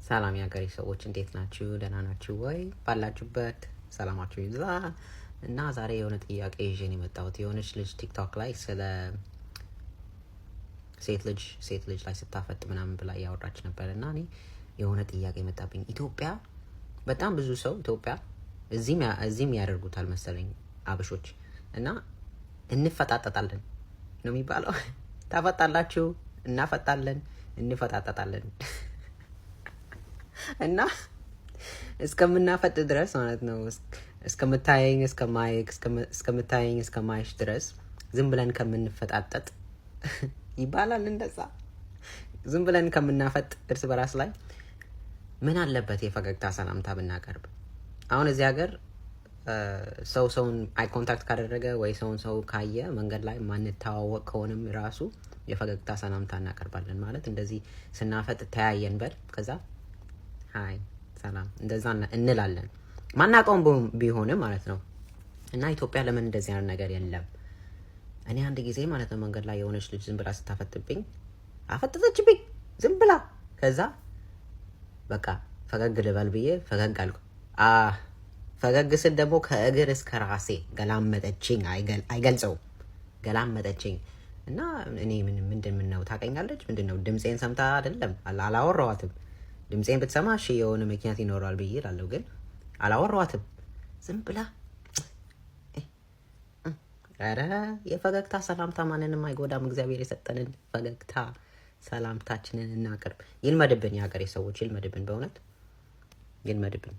ሰላም የሀገሬ ሰዎች እንዴት ናችሁ? ደህና ናችሁ ወይ? ባላችሁበት ሰላማችሁ ይብዛ። እና ዛሬ የሆነ ጥያቄ ይዤ ነው የመጣሁት። የሆነች ልጅ ቲክቶክ ላይ ስለ ሴት ልጅ ላይ ስታፈጥ ምናምን ብላ እያወራች ነበር እና እኔ የሆነ ጥያቄ መጣብኝ። ኢትዮጵያ በጣም ብዙ ሰው እዚህም ያደርጉታል መሰለኝ አበሾች እና እንፈጣጠጣለን ነው የሚባለው። ታፈጣላችሁ? እናፈጣለን፣ እንፈጣጠጣለን እና እስከምናፈጥ ድረስ ማለት ነው። እስከምታየኝ እስከማይሽ ድረስ ዝም ብለን ከምንፈጣጠጥ ይባላል እንደዛ። ዝም ብለን ከምናፈጥ እርስ በራስ ላይ ምን አለበት የፈገግታ ሰላምታ ብናቀርብ? አሁን እዚህ ሀገር ሰውን አይ ኮንታክት ካደረገ ወይ ሰው ካየ መንገድ ላይ ማንተዋወቅ ከሆነም ራሱ የፈገግታ ሰላምታ እናቀርባለን። ማለት እንደዚህ ስናፈጥ ተያየን በል ከዛ ሃይ ሰላም እንደዛ እንላለን። ማናውቀውም ቢሆንም ማለት ነው። እና ኢትዮጵያ ለምን እንደዚህ አይነት ነገር የለም? እኔ አንድ ጊዜ ማለት ነው መንገድ ላይ የሆነች ልጅ ዝም ብላ ስታፈጥብኝ አፈጠጠችብኝ ዝም ብላ። ከዛ በቃ ፈገግ ልበል ብዬ ፈገግ አልኩ። ፈገግ ስል ደግሞ ከእግር እስከ ራሴ ገላመጠችኝ። አይገልጸውም፣ ገላመጠችኝ። እና እኔ ምንድን ነው ታውቀኛለች? ምንድን ነው ድምፄን ሰምታ አይደለም፣ አላወራዋትም። ድምፄን ብትሰማ እሺ የሆነ ምክንያት ይኖራል ብዬ እላለሁ፣ ግን አላወራዋትም። ዝም ብላ ኧረ የፈገግታ ሰላምታ ማንንም አይጎዳም። እግዚአብሔር የሰጠንን ፈገግታ ሰላምታችንን እናቅርብ። ይልመድብን፣ የሀገሬ ሰዎች ይልመድብን፣ በእውነት ይልመድብን።